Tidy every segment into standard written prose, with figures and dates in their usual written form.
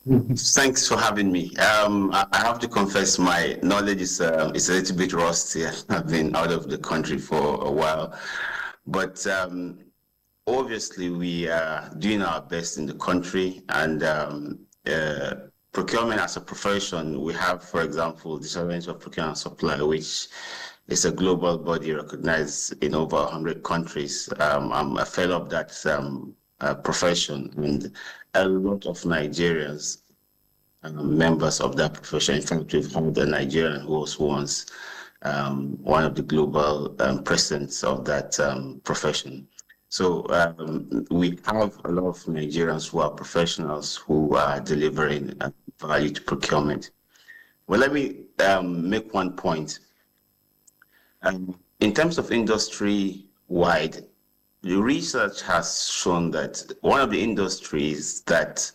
Thanks for having me. I have to confess my knowledge is a little bit rusty. I've been out of the country for a while, but obviously we are doing our best in the country, and procurement as a profession, we have, for example, the Department of Procurement and Supply, which is a global body recognized in over 100 countries. I'm a fellow of that profession, and a lot of Nigerians members of that profession. In fact, we've had a Nigerian who was once one of the global presidents of that profession. So we have a lot of Nigerians who are professionals who are delivering value to procurement. Well, let me make one point. In terms of industry wide, the research has shown that one of the industries that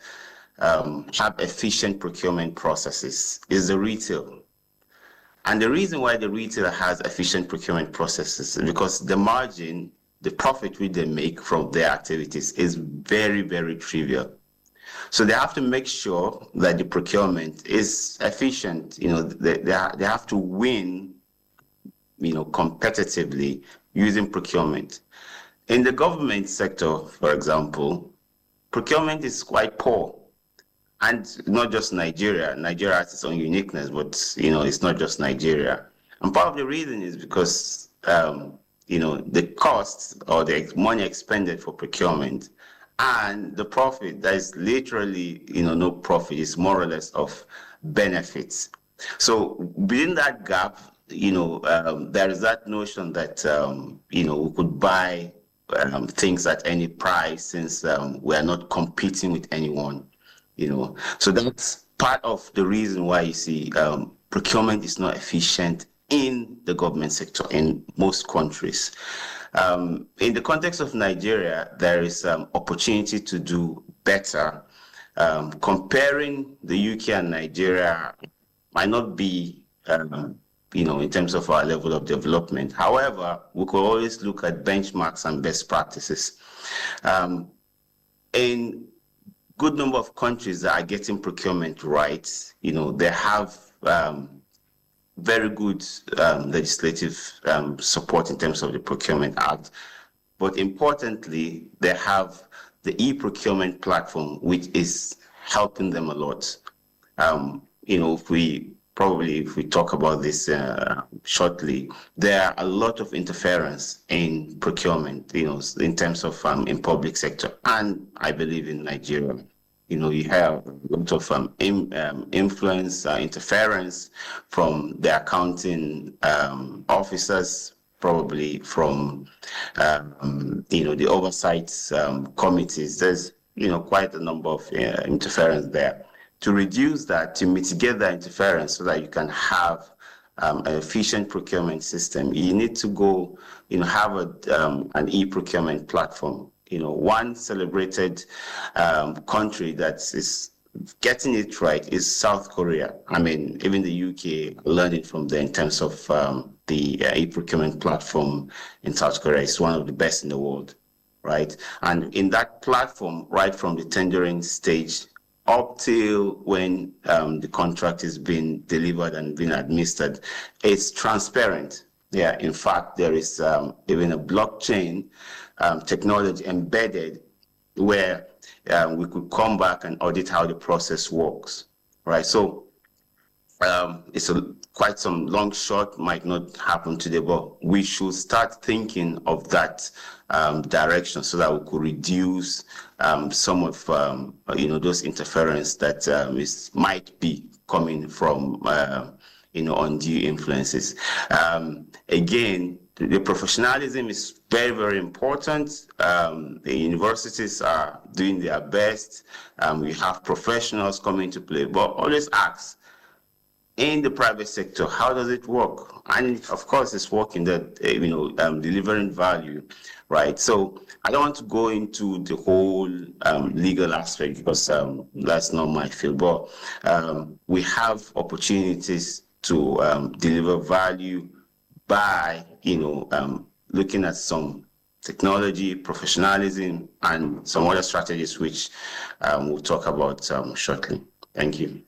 have efficient procurement processes is the retail. And the reason why the retailer has efficient procurement processes is because the margin, the profit which they make from their activities is very, very trivial. So they have to make sure that the procurement is efficient. They have to win, competitively using procurement. In the government sector, for example, procurement is quite poor. And not just Nigeria. Nigeria has its own uniqueness, but it's not just Nigeria. And part of the reason is because the cost or the money expended for procurement and the profit, that is literally no profit, is more or less of benefits. So within that gap, there is that notion that we could buy things at any price since we are not competing with anyone. So that's part of the reason why you see procurement is not efficient in the government sector in most countries. In the context of Nigeria, there is opportunity to do better. Comparing the UK and Nigeria might not be, in terms of our level of development. However, we could always look at benchmarks and best practices. In good number of countries that are getting procurement right, they have very good legislative support in terms of the Procurement Act. But importantly, they have the e-procurement platform, which is helping them a lot. If we talk about this shortly, there are a lot of interference in procurement, in terms of in public sector, and I believe in Nigeria. You have a lot of influence, interference from the accounting officers, probably from the oversight committees. There's quite a number of interference there. To reduce that, to mitigate that interference so that you can have an efficient procurement system, you need to go, have an e-procurement platform. One celebrated country that is getting it right is South Korea. I mean, even the UK learning from there in terms of the e-procurement platform in South Korea. It's one of the best in the world, right? And in that platform, right from the tendering stage up till when the contract is being delivered and being administered, it's transparent. Yeah, in fact, there is even a blockchain technology embedded where we could come back and audit how the process works, right? So it's quite some long shot, might not happen today, but we should start thinking of that direction so that we could reduce some of those interference that might be coming from undue influences. Again, the professionalism is very, very important. The universities are doing their best. We have professionals coming to play, but always ask, in the private sector, how does it work? And of course, it's working that, delivering value, right? So I don't want to go into the whole legal aspect because that's not my field, but we have opportunities to deliver value by, looking at some technology, professionalism, and some other strategies which we'll talk about shortly. Thank you.